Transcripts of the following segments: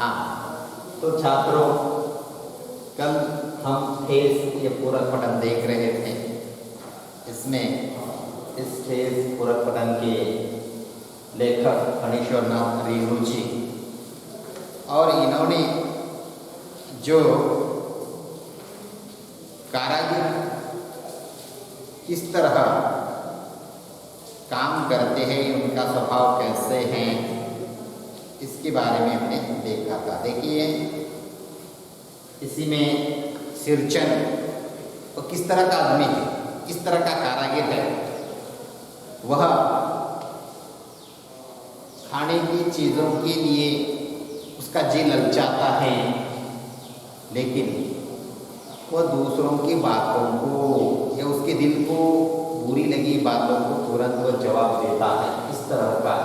हाँ, तो छात्रों, कल हम ठेस या पूरक पठन देख रहे थे। इसमें इस ठेस पूरक पठन के लेखक फणीश्वर नाथ रेणु जी, और इन्होंने जो कारागिर किस तरह काम करते हैं, उनका स्वभाव कैसे हैं, इसके बारे में हमने देखा था। देखिए, इसी में सिरचन वो किस तरह का आदमी है, किस तरह का कारागिर है। वह खाने की चीज़ों के लिए उसका जी ललचाता है, लेकिन वह दूसरों की बातों को या उसके दिल को बुरी लगी बातों को तुरंत वह जवाब देता है। इस तरह का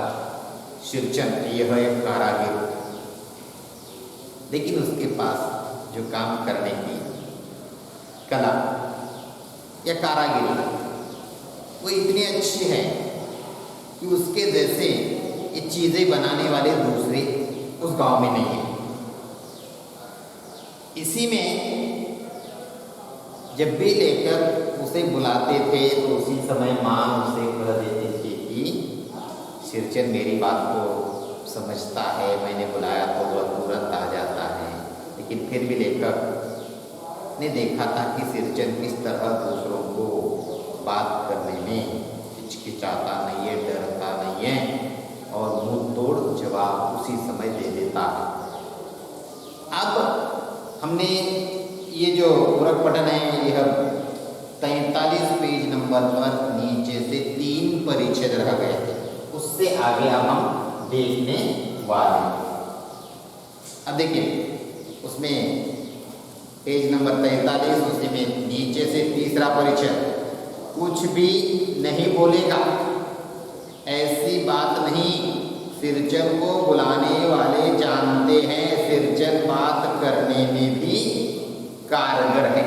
सिरचन, यह एक कारागिर। लेकिन उसके पास जो काम करने की कला या कारागिरी वो इतनी अच्छी है कि उसके जैसे ये चीज़ें बनाने वाले दूसरे उस गांव में नहीं है। इसी में जब भी लेकर उसे बुलाते थे तो उसी समय माँ उसे कह देती थी कि सिरचन मेरी बात को समझता है, मैंने बुलाया तो वह तुरंत आ जाता है। लेकिन फिर भी लेखक ने देखा था कि सिरचन किस तरह दूसरों को बात करने में हिचकिचाता नहीं है, डरता नहीं है और मुंह तोड़ जवाब उसी समय दे देता है। अब हमने ये जो पूरक पठन है, यह 43 पेज नंबर पर नीचे से 3 परिच्छेद रह गए थे, उससे आगे अब हम देखने वाले। अब देखिए, उसमें पेज नंबर 43, उसमें नीचे से तीसरा परिच्छेद, कुछ भी नहीं बोलेगा, ऐसी बात नहीं। सिरचन को बुलाने वाले जानते हैं सिरचन बात करने में भी कारगर है।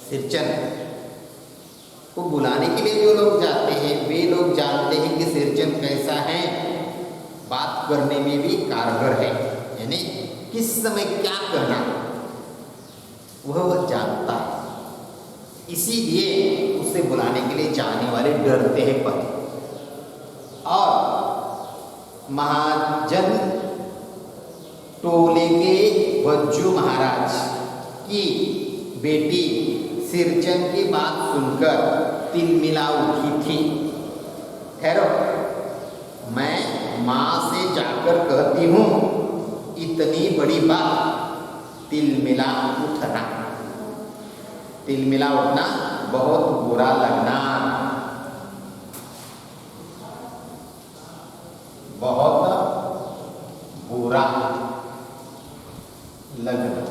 सिरचन को बुलाने के लिए जो लोग जाते हैं वे लोग जानते हैं कि सिरचन कैसा है, बात करने में भी कारगर है, यानी किस समय क्या करना वह जानता है। इसीलिए उसे बुलाने के लिए जाने वाले डरते हैं पर। और महाजन टोले के बज्जू महाराज की बेटी सिरचन की बात सुनकर तिलमिला उठी थी। ठहरो, मैं माँ से जाकर कहती हूँ, इतनी बड़ी बात। तिलमिला उठना, तिलमिला उठना, बहुत बुरा लगना, बहुत बुरा लगना।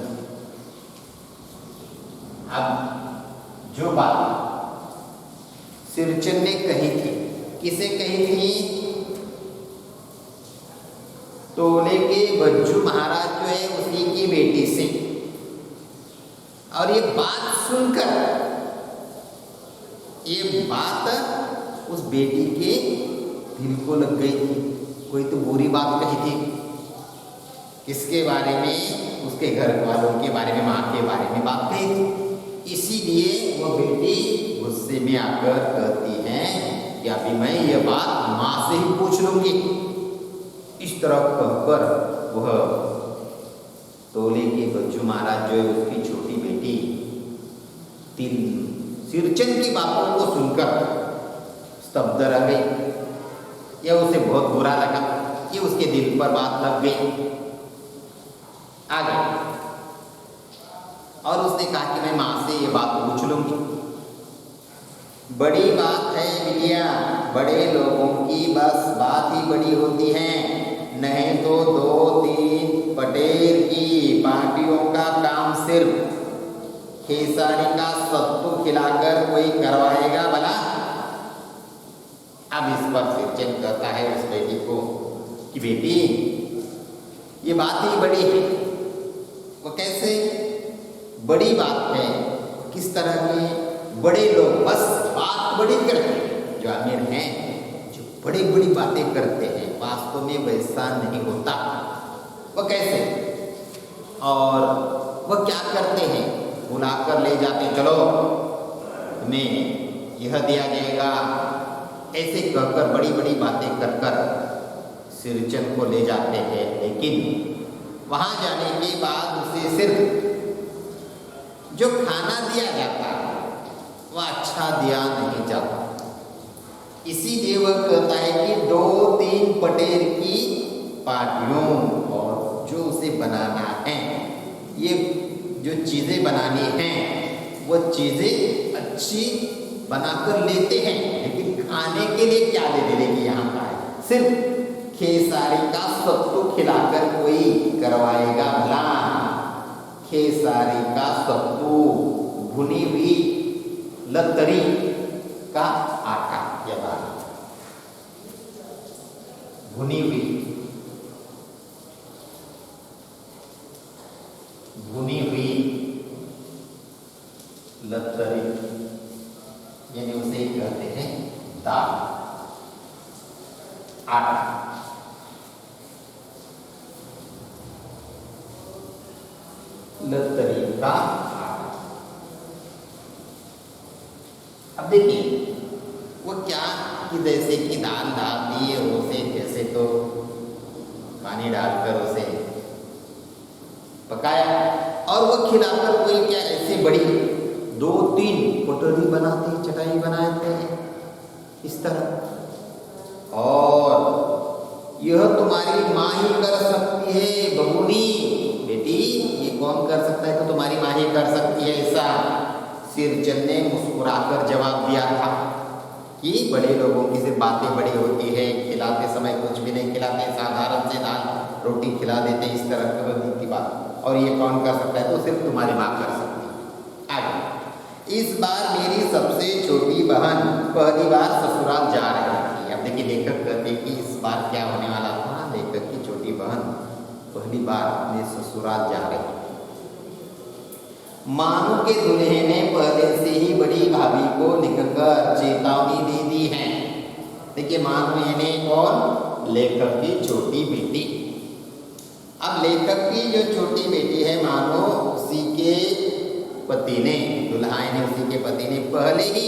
अब जो बात सिरचन ने कही थी, किसे कही थी? टोले के बज्जू महाराज जो है उसी की बेटी से। और ये बात सुनकर, ये बात उस बेटी के दिल को लग गई थी। कोई तो बुरी बात कही थी, किसके बारे में? उसके घर वालों के बारे में, माँ के बारे में बात कही थी। इसीलिए वो बेटी गुस्से में आकर कहती है कि अभी मैं ये बात माँ से ही पूछ लूंगी। इस तरह कहकर वह टोले के बज्जू महाराज जो है उसकी छोटी बेटी सिरचन की बातों को सुनकर स्तब्ध रह गई। यह उसे बहुत बुरा लगा, ये उसके दिल पर बात लग गई। आगे और उसने कहा कि मैं माँ से ये बात पूछ लूंगी। बड़ी बात है बिटिया, बड़े लोगों की बस बात ही बड़ी होती है, नहीं तो 2-3 पटेल की पार्टियों का काम सिर्फ खेसारी का सत्तू खिलाकर कोई करवाएगा भला? अब इस पर सिरचन कहता है उस बेटी को कि बेटी ये बात ही बड़ी है। वो कैसे बड़ी बात है? किस तरह की? बड़े लोग बस बात बड़ी करते हैं, जो अमीर हैं जो बड़ी बड़ी बातें करते हैं, वास्तव में वैसा नहीं होता। वह कैसे, और वह क्या करते हैं, बुलाकर ले जाते, चलो तुम्हें यह दिया जाएगा, ऐसे कहकर बड़ी बड़ी बातें कर कर सिरचन को ले जाते हैं। लेकिन वहां जाने के बाद उसे सिर्फ जो खाना दिया जाता वह अच्छा दिया नहीं जाता। इसीलिए वह कहता है कि 2-3 पटेल की पार्टियों, और जो उसे बनाना है, ये जो चीज़ें बनानी हैं वो चीज़ें अच्छी बनाकर लेते हैं, लेकिन खाने के लिए क्या दे देने की यहाँ का है, सिर्फ खेसारी का सत्तू खिलाकर कोई करवाएगा भला? खेसारी का सत्तू, भुनी हुई लतरी का आटा, यह बात भुनी हुई लतरी, यानी उसे कहते हैं दाल, आटा। लतरी का आटा। अब देखिए वो क्या कि जैसे कि दाल डाल दी और उसे जैसे तो पानी डालकर उसे पकाया, और वो खिलाकर कोई क्या ऐसे बड़ी 2-3 कटोरी बनाते हैं, चटाई बनाते हैं इस तरह। और यह तुम्हारी माँ ही कर सकती है बबूनी, बेटी ये कौन कर सकता है, तो तुम्हारी माँ ही कर सकती है ऐसा। सिरचन ने मुस्कुराकर जवाब दिया था कि बड़े लोगों की से बातें बड़ी होती है, खिलाते समय कुछ भी नहीं खिलाते, साधारण से दाल रोटी खिला देते, इस तरह की बात, और ये कौन कर सकता है, तो सिर्फ तुम्हारी माँ कर सकती है। आगे, इस बार मेरी सबसे छोटी बहन पहली बार ससुराल जा रही थी। अब देखिए लेखक कहते कि इस बार क्या होने वाला था, लेखक की छोटी बहन पहली बार अपने ससुराल जा रही थी। मानू के दूल्हे ने पहले से ही बड़ी भाभी को लिखकर चेतावनी दे दी है। देखिए मानू यानी कौन, लेखक की छोटी बेटी। अब लेखक की जो छोटी बेटी है मानो, उसी के पति ने, दुल्हाई ने, उसी के पति ने पहले ही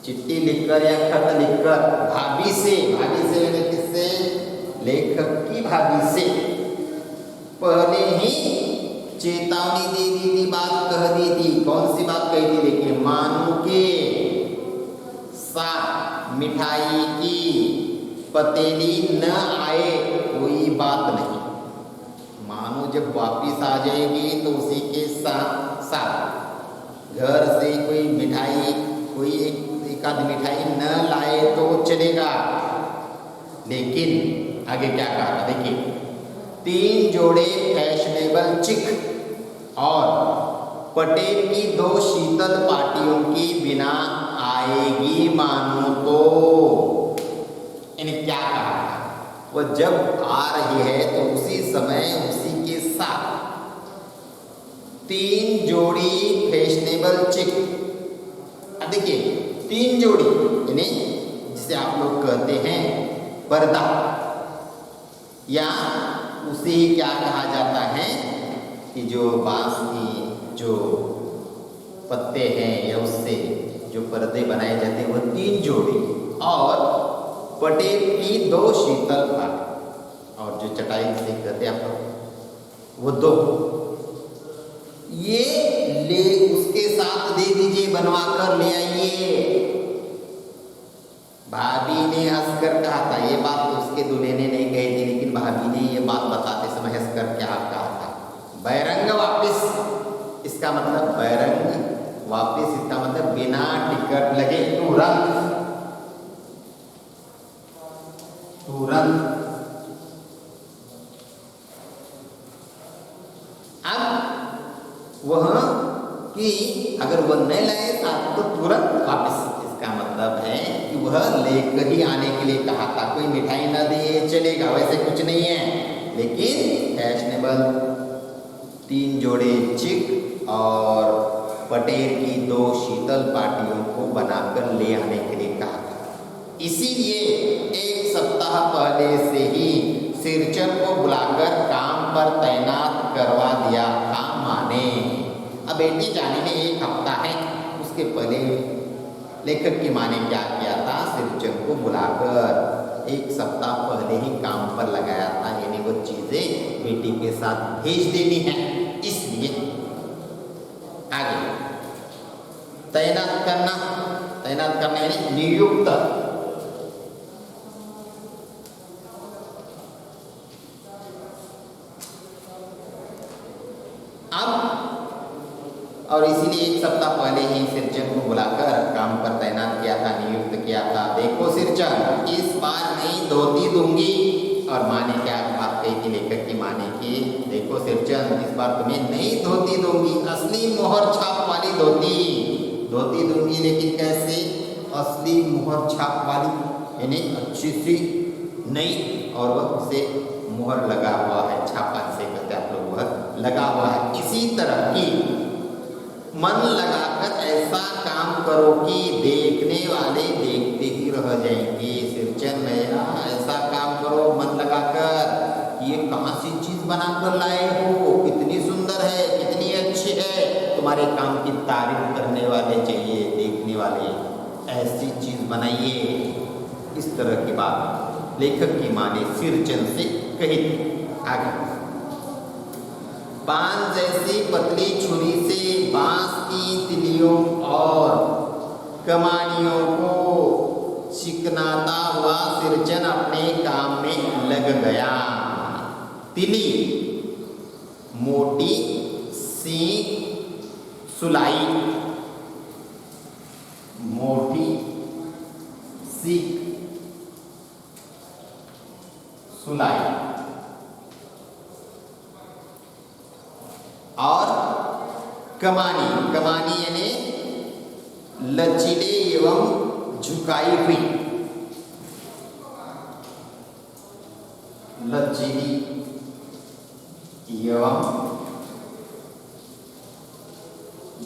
चिट्ठी लिखकर या खत लिखकर भाभी से यानी किससे, लेखक की भाभी से पहले ही चेतावनी दे दी थी, बात कह दी थी। कौन सी बात कही थी, देखिए मानू के साथ मिठाई की पतेली न आए, कोई बात नहीं। मानो जब वापिस आ जाएगी तो उसी के साथ साथ घर से कोई मिठाई, कोई एक आध मिठाई न लाए तो चलेगा। लेकिन आगे क्या कहा, देखिए 3 जोड़े फैशनेबल चिक और पटेल की 2 शीतल पार्टियों की बिना आएगी मानो तो। इन्हें क्या कहा, वह जब आ रही है तो उसी समय उसी के साथ 3 जोड़ी फैशनेबल चिक। अब देखिए 3 जोड़ी यानी जिसे आप लोग कहते हैं पर्दा, या उसे क्या कहा जाता है कि जो बांस की जो पत्ते हैं या उससे जो पर्दे बनाए जाते हैं वह 3 जोड़ी, और पटेल की 2 शीतल पाट, और जो चटाई से कहते हैं आप लोग वो 2, ये ले उसके साथ दे दीजिए, बनवा कर ले आइए। भाभी ने हंसकर कहा था, ये बात तो उसके दूल्हे ने नहीं कही थी, लेकिन भाभी ने ये बात बताते समय हंसकर क्या कहा था, बैरंग वापिस। इसका मतलब बैरंग वापिस, इसका मतलब बिना टिकट लगे तुरंत। अब वह कि अगर वह नहीं लाए साथ तो तुरंत वापिस। इसका मतलब है कि वह लेकर ही आने के लिए कहा था, कोई मिठाई ना दे चलेगा, वैसे कुछ नहीं है, लेकिन फैशनेबल 3 जोड़े चिक और पटेल की 2 शीतल पार्टियों को बनाकर ले आने के लिए कहा था। इसीलिए 1 सप्ताह पहले से ही सिरचन को बुलाकर काम पर तैनात करवा दिया था माने। अब बेटी जाने में 1 हफ्ता है, उसके पहले लेखक की माँ ने क्या किया था, सिरचन को बुलाकर 1 सप्ताह पहले ही काम पर लगाया था, यानी वो चीजें बेटी के साथ भेज देनी है। इसलिए आगे तैनात करना यानी नियुक्त। और इसीलिए 1 सप्ताह पहले ही सिरचन को बुलाकर काम पर तैनात किया था, नियुक्त किया था। देखो सिरचन, इस बार नहीं धोती दूंगी। और माँ ने क्या बात कही थी, लेखक की माँ ने कि देखो सिरचन, इस बार तुम्हें नहीं धोती दूंगी, असली मोहर छाप वाली धोती दूंगी। लेकिन कैसे? असली मोहर छाप वाली, यानी अच्छी सी नई, और वह उसे मोहर लगा हुआ है, छापा से कहते आप लोग, वह लगा हुआ है। इसी तरह की मन लगाकर ऐसा काम करो कि देखने वाले देखते ही रह जाएंगे। सिरचन भैया, ऐसा काम करो मन लगाकर, ये कहाँ सी चीज बनाकर लाए हो, कितनी सुंदर है, कितनी अच्छी है, तुम्हारे काम की तारीफ करने वाले चाहिए, देखने वाले, ऐसी चीज बनाइए। इस तरह की बात लेखक की माँ ने सिरचन से कही थी। आगे, पान जैसी पतली छुरी से बांस की तिलियों और कमानियों को चिकनाता हुआ सिरचन अपने काम में लग गया। तिली मोटी सीख, सुलाई, मोटी सीख, सुलाई, और कमानी यानी लचीले एवं झुकाई हुई, लचीली एवं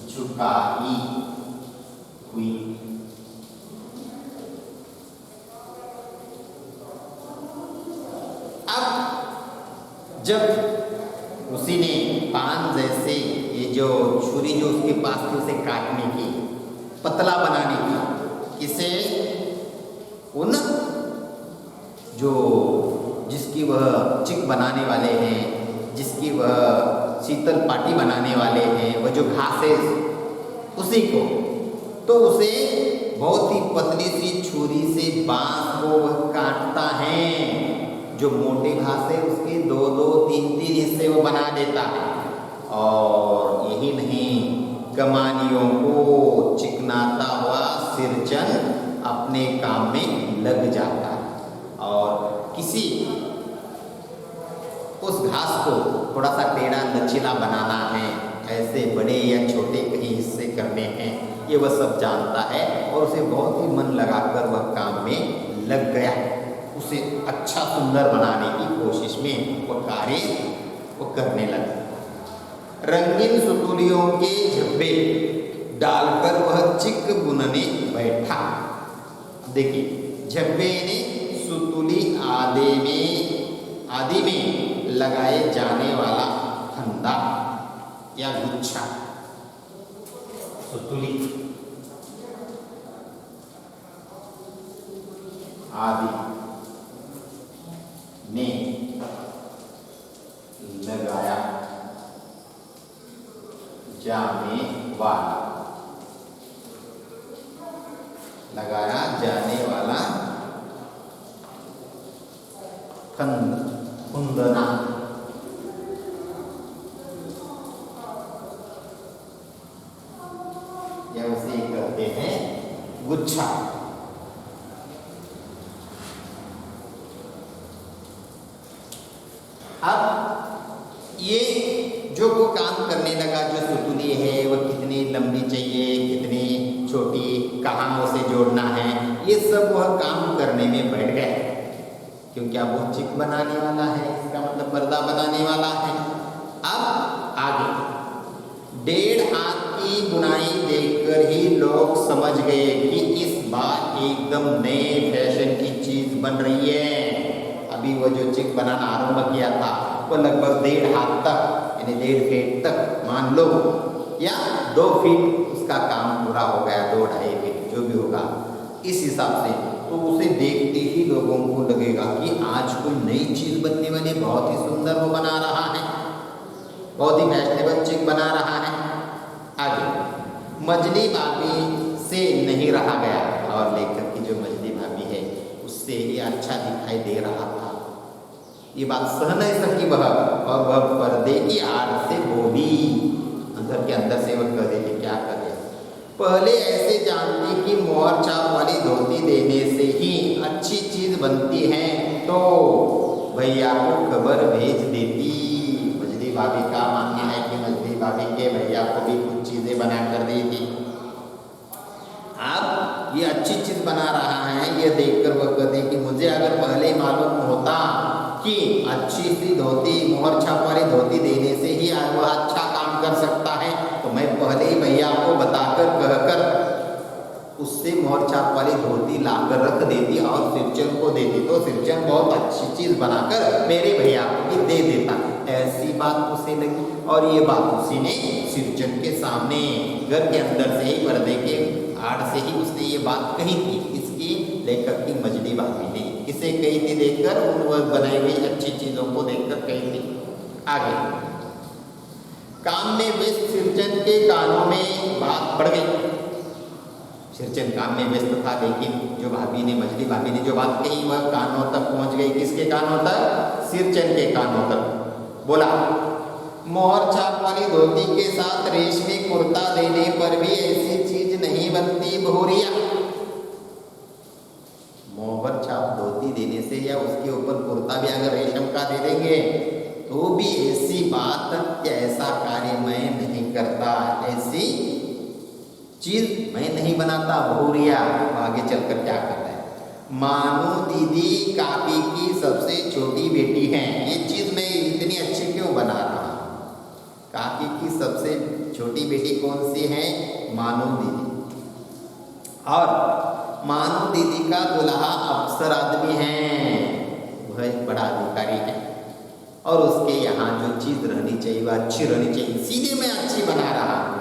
झुकाई हुई। अब जब उसी ने पान जैसे, ये जो छुरी जो उसके पास थी उसे काटने की, पतला बनाने की, किसे? उन जो जिसकी वह चिक बनाने वाले हैं, जिसकी वह शीतल पाटी बनाने वाले हैं, वह जो घास है उसी को, तो उसे बहुत ही पतली सी छुरी से बांस को वह काटता है। जो मोटे घास है उसके 2-2, 3-3 हिस्से वो बना देता है। और यही नहीं, कमानियों को चिकनाता हुआ सिरचन अपने काम में लग जाता है। और किसी उस घास को थोड़ा सा टेढ़ा लचीला बनाना है, ऐसे बड़े या छोटे कहीं हिस्से करने हैं, ये वह सब जानता है। और उसे बहुत ही मन लगाकर वह काम में लग गया, उसे अच्छा सुंदर बनाने की कोशिश में वह कार्य वो करने लगा। रंगीन सुतुलियों के झब्बे डालकर वह चिक बुनने बैठा। देखिए, झब्बे ने सुतुली आदि में लगाए जाने वाला फंदा या गुच्छा, सुतुली आदि में लगाया जाने वाला फंदना, या उसे कहते हैं गुच्छा। अब ये जो वो काम करने लगा, जो सुतुली है वह कितनी लंबी चाहिए, कितनी छोटी, कहाँ उसे जोड़ना है, ये सब वह काम करने में बैठ गया। क्योंकि अब वो चिक बनाने वाला है, इसका मतलब पर्दा बनाने वाला है। अब आगे 1.5 हाथ की बुनाई देखकर ही लोग समझ गए कि इस बार एकदम नए फैशन की चीज बन रही है। अब अभी वो जो चिक बनाना आरंभ किया था वो लगभग 1.5 हाथ तक यानी 1.5 फीट तक मान लो, या 2 फीट उसका काम पूरा हो गया, 2-2.5 फीट जो भी होगा इस हिसाब से। तो उसे देखते ही लोगों को लगेगा कि आज कोई नई चीज बनने वाली, बहुत ही सुंदर वो बना रहा है, बहुत ही फैशनेबल चिक बना रहा है। आगे मजली भाभी से नहीं रहा गया और लेखक की जो मजली भाभी है उससे ये अच्छा दिखाई दे रहा था। ये बात सह नहीं सकी वह, और वह पर्दे की आड़ से बोली, अंदर के अंदर से वह कह देती, क्या करे, पहले ऐसे जानती कि मोहर छाप वाली धोती देने से ही अच्छी चीज बनती है तो भैया को खबर भेज देती। मजली भाभी का मानना है कि मजली भाभी के भैया को भी कुछ चीजें बना कर दी थी। अब ये अच्छी चीज बना रहा है, ये देखकर वह कहते कि मुझे अगर पहले ही मालूम होता कि अच्छी सी धोती, मोहर छाप वाली धोती देने से ही वह अच्छा काम कर सकता है तो मैं पहले ही भैया को बताकर कहकर उससे मोहर छाप वाली धोती लाकर रख देती और सिरचन को देती, तो सिरचन बहुत अच्छी चीज बनाकर मेरे भैया को भी दे देता। ऐसी बात उसे लगी और ये बात उसी ने सिरचन के सामने घर के अंदर से ही, पर्दे के आड़ से ही उसने ये बात कही थी। इसकी लेखक की मजली भाभी ने किसे कही थी, देखकर उन वह बनाई हुई अच्छी चीजों को देखकर कही थी। आगे काम में व्यस्त सिरचन के कानों में बात पड़ गई। सिरचन काम में व्यस्त था, लेकिन जो भाभी ने, मजली भाभी ने जो बात कही वह कानों तक पहुंच गई। किसके कानों तक? सिरचन के कानों तक। बोला, मोहर छाप वाली धोती के साथ रेशमी कुर्ता देने पर भी ऐसी चीज नहीं बनती बहुरिया। मोहर छाप धोती देने से या उसके ऊपर कुर्ता भी अगर रेशम का दे देंगे तो भी ऐसी बात या ऐसा कार्य मैं नहीं करता, ऐसी चीज मैं नहीं बनाता बहुरिया। आगे चलकर क्या करता है, मानू दीदी काकी की सबसे छोटी बेटी है, ये चीज मैं इतनी अच्छी क्यों बना रहा हूं? काकी की सबसे छोटी बेटी कौन सी है? मानू दीदी। और मानू दीदी का दुल्हा अफसर आदमी है, वह एक बड़ा अधिकारी है और उसके यहाँ जो चीज रहनी चाहिए वह अच्छी रहनी चाहिए, इसीलिए मैं अच्छी बना रहा हूँ।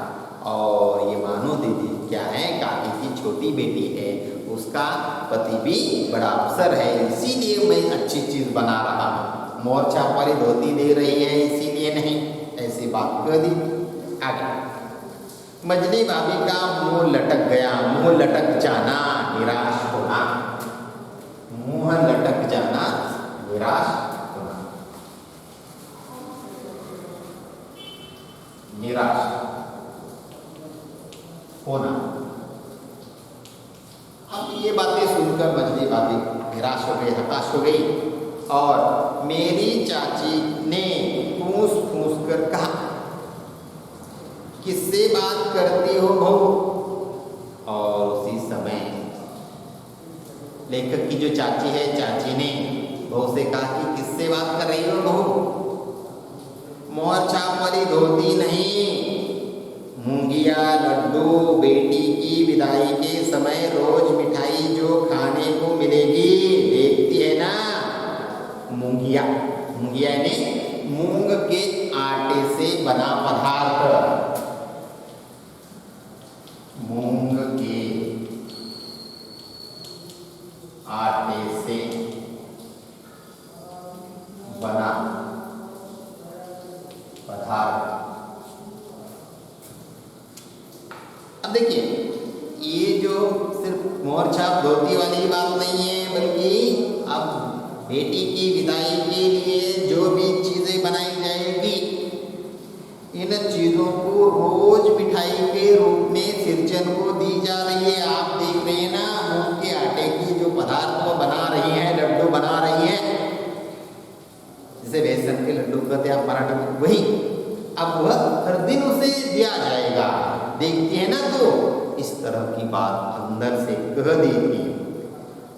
और ये मानो दीदी क्या है, काकी की छोटी बेटी है, उसका पति भी बड़ा अफसर है, इसीलिए मैं अच्छी चीज बना रहा हूँ। मोहर छाप वाली धोती दे रही है इसीलिए नहीं, ऐसी बात कह दी। आगे मजली भाभी का मुंह लटक गया, मुंह लटक जाना निराश होना, मुंह लटक जाना निराश होना, निराश होना। अब ये बातें सुनकर मजली भाभी निराश हो गई, हताश हो गई और मेरी चाची ने फूस फूस कर कहा, किससे बात करती हो बहू? और उसी समय लेखक की जो चाची है, चाची ने बहू से कहा कि किससे बात कर रही हो बहू? मोहर छाप वाली धोती नहीं, मूंगिया लड्डू, बेटी की विदाई के समय रोज मिठाई जो खाने को मिलेगी, देखती है ना, मूंगिया। मूंगिया यानी मूंग के आटे से बना पदार्थ, मूंग के आटे से बना पदार्थ। अब देखिए, ये जो सिर्फ मोहर छाप धोती वाली बात नहीं है, बल्कि अब बेटी की विदाई के लिए जो भी चीजें बनाई जाएगी, इन चीजों को रोज मिठाई के रूप में सिरचन को दी जा रही है। आप देख रहे हैं ना, मूंग के आटे की जो पदार्थ वो बना रही है, लड्डू बना रही है, जिसे बेसन के लड्डू कहते हैं मराठी में, वही अब वह हर दिन उसे दिया जाएगा। देखते हैं ना, तो इस तरह की बात अंदर से कह दी थी।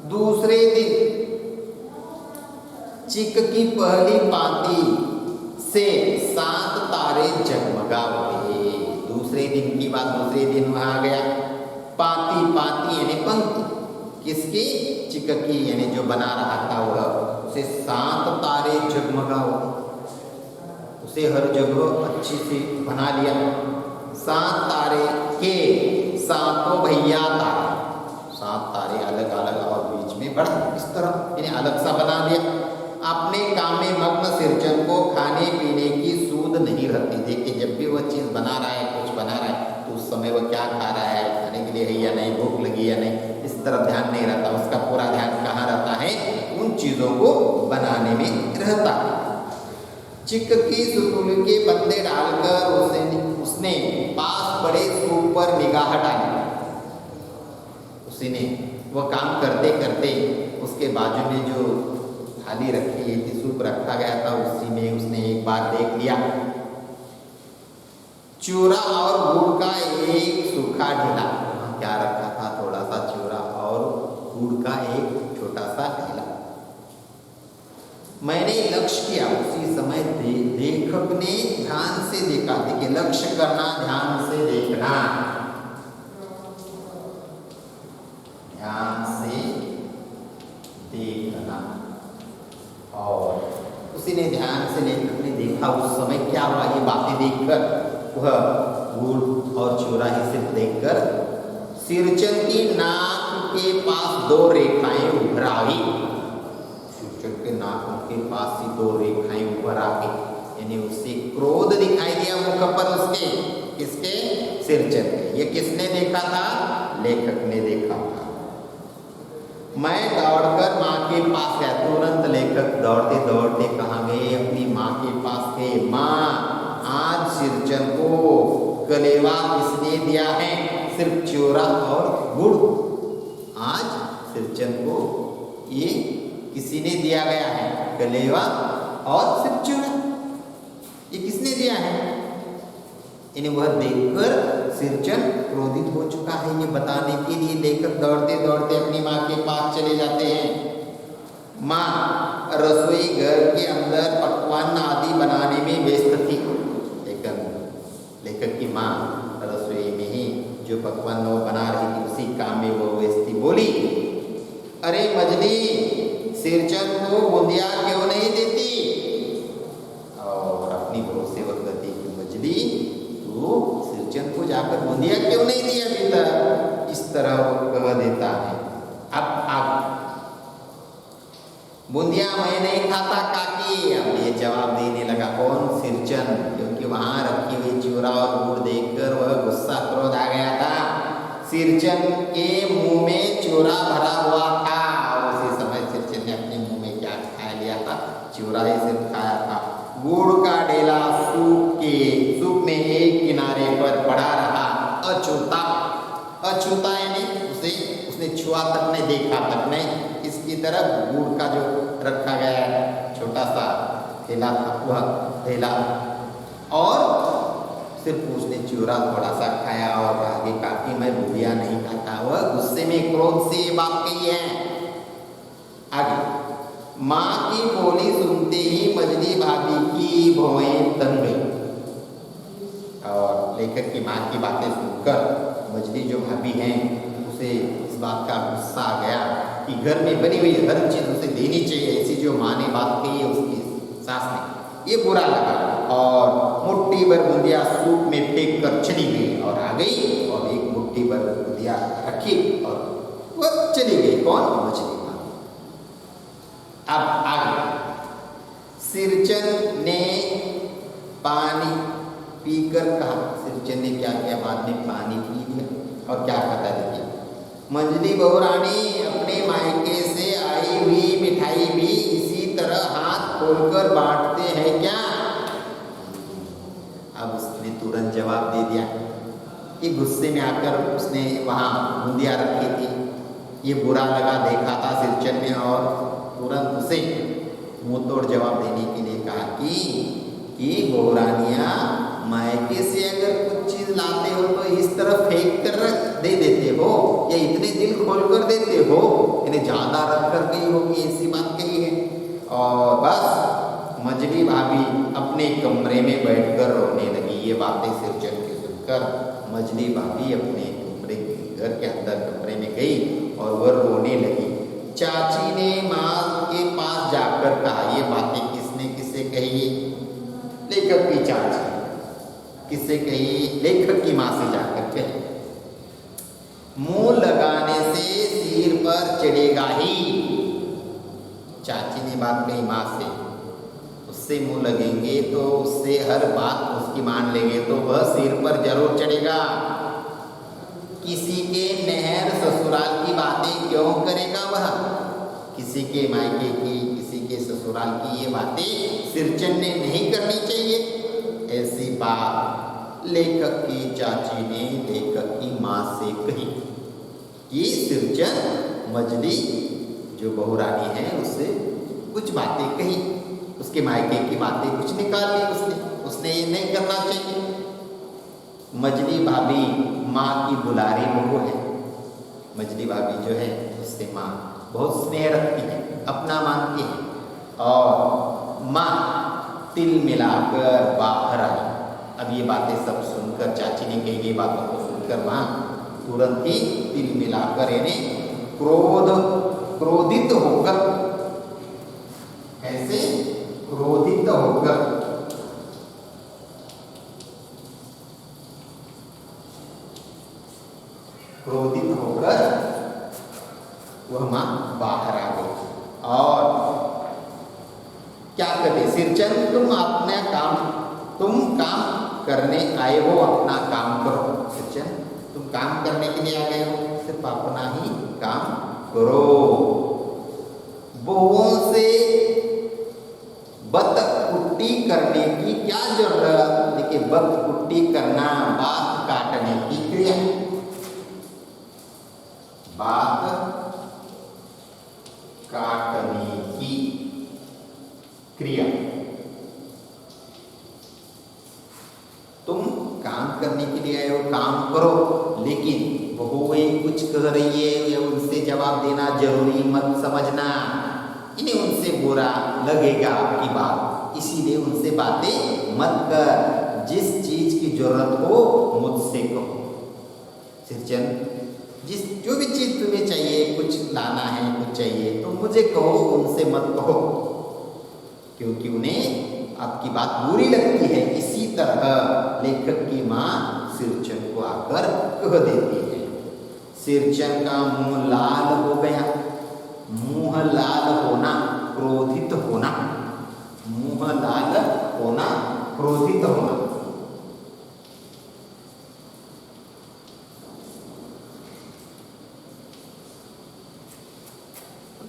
दूसरे दिन चिक की पहली पाती से 7 तारे जगमगा उठे। दूसरे दिन की बात, दूसरे दिन वहां गया, पाती, पाती यानी पंक्ति, किसकी? चिककी, यानी जो बना रहा था वह। उसे 7 तारे जगमगाओ, उसे हर जगह अच्छी से बना लिया। 7 तारे के 7 भैया तारे, 7 तारे अलग अलग और बीच में बड़ा इस तरह यानी अलग सा बना दिया। अपने काम में मग्न सिरचन को खाने पीने की सूद नहीं रहती। देखिए जब भी वह चीज़ बना रहा है, कुछ बना रहा है, तो उस समय वह क्या खा रहा है, खाने के लिए है या नहीं, भूख लगी या नहीं, इस तरफ ध्यान नहीं रहता। उसका पूरा ध्यान कहाँ रहता है? उन चीज़ों को बनाने में रहता है। चिककी सुतुल के पत्ते डालकर उसने पास बड़े सूप पर निगाह डाली। उसने वह काम करते करते उसके बाजू में जो थाली रखी है, सूप रखा गया था, उसी में उसने एक बार देख लिया चूरा और गुड़ का एक सूखा ढेला। क्या रखा था? थोड़ा सा चूरा और गुड़ का एक छोटा सा ढेला। मैंने लक्ष्य किया, उसी समय लेखक ने ध्यान से देखा। देखिए लक्ष्य करना, ध्यान से देखना, ध्यान से देखना। और उसी ने ध्यान से लेखक ने देखा, उस समय क्या हुआ ये बातें देखकर, वह गुड़ और चूरा ही सिर्फ देखकर सिरचन की नाक के पास 2 रेखाएं उभर आई। सिरचन के नाकों के पास ही 2 रेखाएं उभर आ गई, यानी उसे क्रोध दिखाई दिया मुख पर उसके। किसके? सिरचन के। ये किसने देखा था? लेखक ने देखा था। मैं दौड़कर माँ के पास गया। तुरंत लेखक दौड़ते दौड़ते कहाँ गए? अपनी माँ के पास गए। माँ, आज सिरचन को कलेवा किसने दिया है? सिर्फ चूरा और गुड़। आज सिरचन को ये किसी ने दिया गया है, कलेवा और सिर्फ चूरा। ये किसने दिया है? इन्हें वह देखकर सिरचन क्रोधित हो चुका है। ये बताने के लिए लेखक दौड़ते दौड़ते अपनी माँ के पास चले जाते हैं। माँ रसोई घर के अंदर पकवान आदि बनाने में व्यस्त थी। लेखक की माँ रसोई में ही जो पकवान वो बना रही थी, उसी काम में वो व्यस्त थी। बोली, अरे मजली, सिरचन को बूंदिया क्यों नहीं देती? और अपनी बहू से वह कहती कि मजली, तू सिरचन को जाकर बूंदिया क्यों नहीं दिया बेटा? इस तरह वो कह देता है। अब बूंदिया मैं नहीं खाता काकी। अब ये जवाब देने लगा कौन? सिरचन, क्योंकि वहां रखी हुई चूरा और गुड़ देखकर वह गुस्सा क्रोध आ गया था। सिरचन के मुंह में चूरा भरा हुआ था और उसी समय सिरचन ने अपने मुंह में क्या खा लिया था? चूरा ही सिर्फ खाया था। गुड़ का ढेला सूप में एक किनारे पर पड़ा रहा, अछूता यानी उसने छुआ तक नहीं, देखा तक नहीं। इसकी तरफ गुड़ का जो रखा गया है छोटा सा थैला था, वह थैला, और सिर्फ उसने चूरा थोड़ा सा खाया और आगे काकी मैं बूंदिया नहीं खाता। वह गुस्से में क्रोध से ये बात कही है। आगे, माँ की बोली सुनते ही मजली भाभी की भौएं तन गई। और लेखक की माँ की बातें सुनकर मजली जो भाभी हैं, उसे इस बात का गुस्सा आ गया कि घर में बनी हुई हर चीज़ उसे देनी चाहिए। ऐसी जो माँ ने बात कही है उसकी सास ने, ये बुरा लगा और मुट्ठी भर बूंदिया सूप में फेंक कर चली गई और आ गई और एक मुट्ठी भर बूंदिया रखी और वह चली गई। कौन? मछली माँ। अब आगे, सिरचन ने पानी पीकर कहा। सिरचन ने क्या किया? बाद में पानी पी लिया और क्या कहता है देखिए, मंजली बहुरानी अपने मायके से आई हुई मिठाई भी इसी तरह हाथ खोलकर बांटते हैं क्या? अब उसने तुरंत जवाब दे दिया कि गुस्से में आकर उसने वहाँ बूंदिया रखी थी, ये बुरा लगा, देखा था सिरचन ने और तुरंत उसे मुंह तोड़ जवाब देने के लिए कहा कि बहुरानियाँ मायके से अगर कुछ चीज लाते हो तो इस तरह फेंक कर दे देते हो या इतने दिल खोल कर देते हो? इन्हें ज्यादा रख कर गई होगी, ऐसी बात कही है। और बस मजली भाभी अपने कमरे में बैठकर रोने लगी। ये बातें सिरचन की सुनकर मजली भाभी अपने घर के अंदर कमरे में गई और वह रोने लगी। चाची ने माँ के पास जाकर कहा, ये बातें किसने किसे कही? लेखक की चाची। किससे कही? लेखक की माँ से जाकर कही। मुंह लगाने से सिर पर चढ़ेगा ही। चाची ने बात कही माँ से, उससे मुंह लगेंगे तो उससे हर बात उसकी मान लेंगे तो वह सिर पर जरूर चढ़ेगा। किसी के नहर ससुराल की बातें क्यों करेगा वह? किसी के मायके की, किसी के ससुराल की ये बातें सिरचन ने नहीं करनी चाहिए। ऐसी बात लेखक की चाची ने लेखक की माँ से कही। ये सिरचन मजली जो बहुरानी है उससे कुछ बातें कही, उसके मायके की बातें कुछ निकाल ली उसने ये नहीं करना चाहिए। मजली भाभी माँ की दुलारी बहू है। मजली भाभी जो है उससे माँ बहुत स्नेह रखती है, अपना मानती है। और माँ तिल मिलाकर बाहर आई। अब ये बातें सब सुनकर, चाची ने कही ये बातों को सुनकर माँ तुरंत ही तिल मिलाकर यानी क्रोधित होकर, ऐसे क्रोधित होकर वह माँ बाहर आ गई। और क्या कहते, सिरचन तुम काम करने आए हो, अपना काम करो। सिरचन तुम काम करने के लिए आ गए हो, सिर्फ अपना ही काम करो। बहुओं से बत कुट्टी करने की क्या जरूरत? देखिए, बत कुट्टी करना बात काटने की क्रिया, बात काटने की क्रिया। तुम काम करने के लिए आए हो, काम करो। लेकिन बहुएं कुछ कह रही है या उनसे जवाब देना जरूरी मत समझना। इन्हें उनसे बुरा लगेगा आपकी बात, इसीलिए उनसे बातें मत कर। जिस चीज की जरूरत हो मुझसे कहो। सिरचन, जो भी चीज तुम्हें चाहिए, कुछ लाना है, कुछ चाहिए तो मुझे कहो, उनसे मत कहो, क्योंकि उन्हें आपकी बात बुरी लगती है। इसी तरह लेखक की माँ सिरचन को आकर कह देती है। सिरचन का मुंह लाल हो गया। मुंह लाल होना, क्रोधित होना। मुंह लाल होना, क्रोधित होना।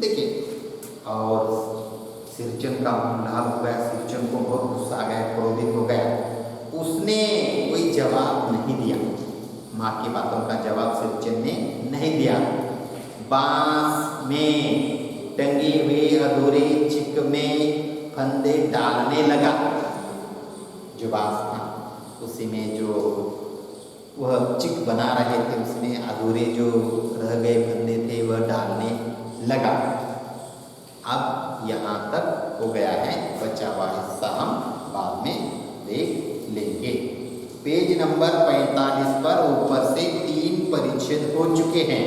देखिए, और सिरचन का मुंह लाल हो गया। सिरचन को बहुत गुस्सा आ गया, क्रोधित हो गया। उसने कोई जवाब नहीं दिया। माँ की बातों का जवाब सिरचन ने नहीं दिया। बांस में टंगे हुए अधूरे चिक में फंदे डालने लगा। जो बांस था उसी में जो वह चिक बना रहे थे, उसमें अधूरे जो रह गए फंदे थे वह डालने लगा। अब यहाँ तक हो गया है, बचा हुआ हिस्सा हम बाद में देख लेंगे। पेज नंबर 45 पर ऊपर से 3 परिच्छेद हो चुके हैं।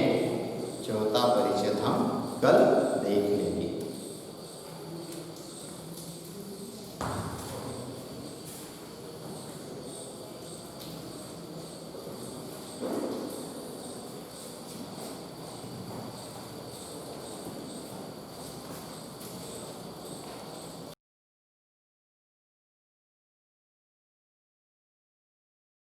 चौथा परिच्छेद हम कल